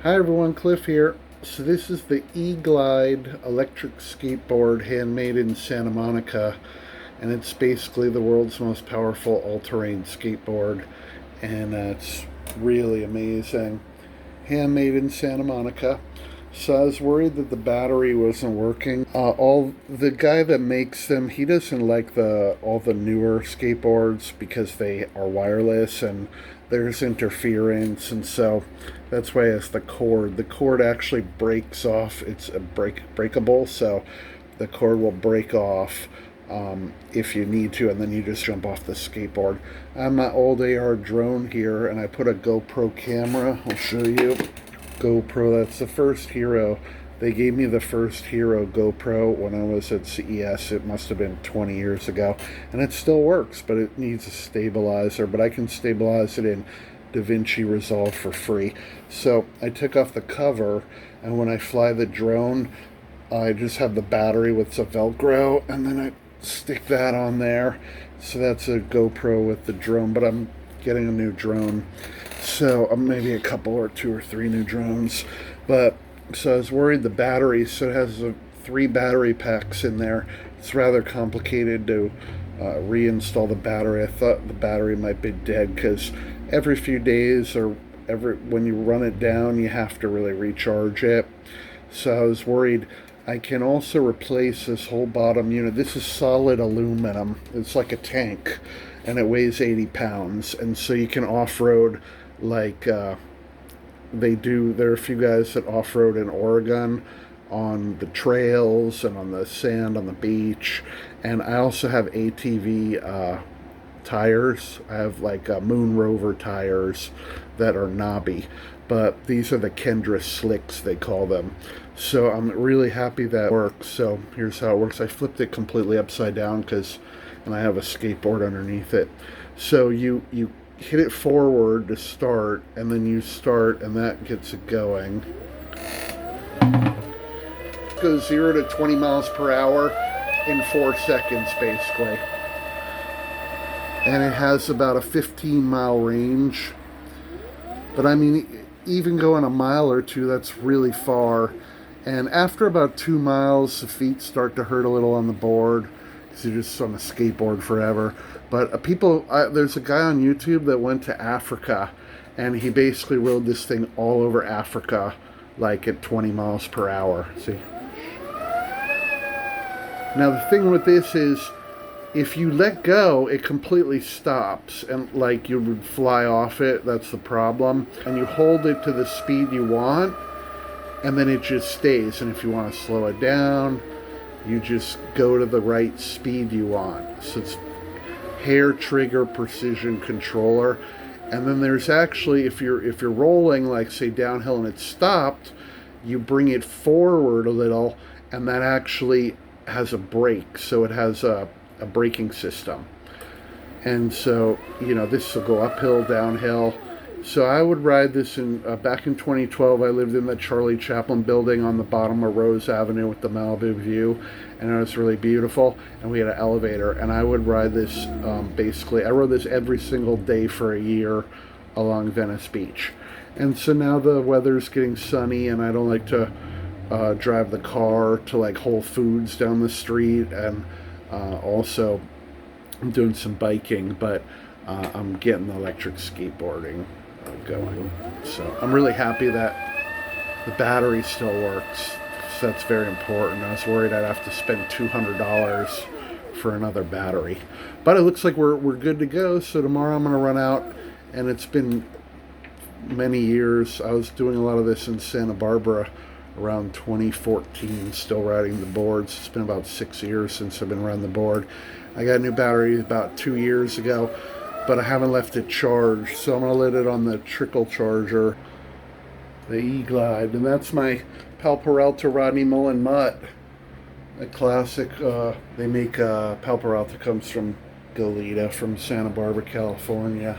Hi everyone, Cliff here. So this is the E-Glide electric skateboard handmade in Santa Monica, and it's basically the world's most powerful all-terrain skateboard, and it's really amazing. Handmade in Santa Monica. So I was worried that the battery wasn't working. All the guy that makes them, he doesn't like the all the newer skateboards because they are wireless and there's interference, and so that's why it's the cord. The cord actually breaks off. It's a breakable, so the cord will break off if you need to, and then you just jump off the skateboard. I have my old AR drone here, and I put a GoPro camera. I'll show you. GoPro, that's the first Hero. They gave me the first Hero GoPro when I was at CES. It must have been 20 years ago. And it still works, but it needs a stabilizer. But I can stabilize it in DaVinci Resolve for free. So I took off the cover, and when I fly the drone, I just have the battery with some Velcro, and then I stick that on there. So that's a GoPro with the drone, but I'm getting a new drone. So maybe a couple or two or three new drones. But so I was worried the battery, so it has 3 battery packs in there. It's rather complicated to reinstall the battery. I thought the battery might be dead because every few days or when you run it down, you have to really recharge it. So I was worried. I can also replace this whole bottom unit. This is solid aluminum. It's like a tank, and it weighs 80 pounds. And so you can off-road like they do. There are a few guys that off-road in Oregon on the trails and on the sand on the beach. And I also have ATV tires. I have like Moon Rover tires that are knobby, but these are the Kendra Slicks, they call them. So I'm really happy that works. So here's how it works. I flipped it completely upside down and I have a skateboard underneath it. So you hit it forward to start, and then you start, and that gets it going. It goes 0 to 20 miles per hour in 4 seconds, basically. And it has about a 15-mile range. But I mean, even going a mile or two, that's really far. And after about 2 miles, the feet start to hurt a little on the board because you're just on a skateboard forever. But there's a guy on YouTube that went to Africa, and he basically rode this thing all over Africa, like at 20 miles per hour. See? Now the thing with this is, if you let go, it completely stops, and like you would fly off it. That's the problem. And you hold it to the speed you want, and then it just stays. And if you want to slow it down, you just go to the right speed you want. So it's hair trigger precision controller. And then there's actually, if you're rolling, like say downhill and it's stopped, you bring it forward a little, and that actually has a brake. So it has a braking system. And so, this will go uphill, downhill. So I would ride this back in 2012. I lived in the Charlie Chaplin building on the bottom of Rose Avenue with the Malibu view, and it was really beautiful, and we had an elevator, and I would ride this basically. I rode this every single day for a year along Venice Beach. And so now the weather's getting sunny, and I don't like to drive the car to like Whole Foods down the street, and also I'm doing some biking, but I'm getting the electric skateboarding going. So I'm really happy that the battery still works. So that's very important. I was worried I'd have to spend $200 for another battery, but it looks like we're good to go. So tomorrow I'm going to run out, and it's been many years. I was doing a lot of this in Santa Barbara around 2014, still riding the boards. It's been about 6 years since I've been riding the board. I got a new battery about 2 years ago, but I haven't left it charged, so I'm going to let it on the trickle charger, the E-Glide. And that's my Pal Peralta Rodney Mullen Mutt, a classic. They make Pal Peralta comes from Goleta, from Santa Barbara, California.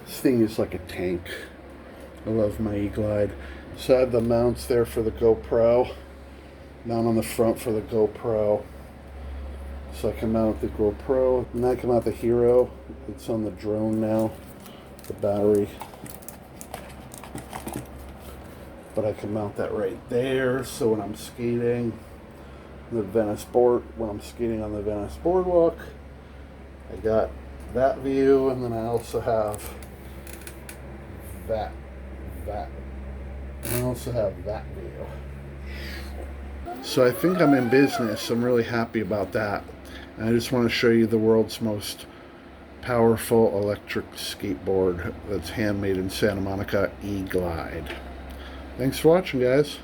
This thing is like a tank. I love my E-Glide. So I have the mounts there for the GoPro. Mount on the front for the GoPro. So So I can mount the GoPro, and I can mount the Hero. It's on the drone now, the battery. But I can mount that right there, so when I'm skating the Venice when I'm skating on the Venice Boardwalk, I got that view, and then I also have that. And I also have that view. So I think I'm in business. I'm really happy about that. And I just want to show you the world's most powerful electric skateboard that's handmade in Santa Monica, E-Glide. Thanks for watching, guys.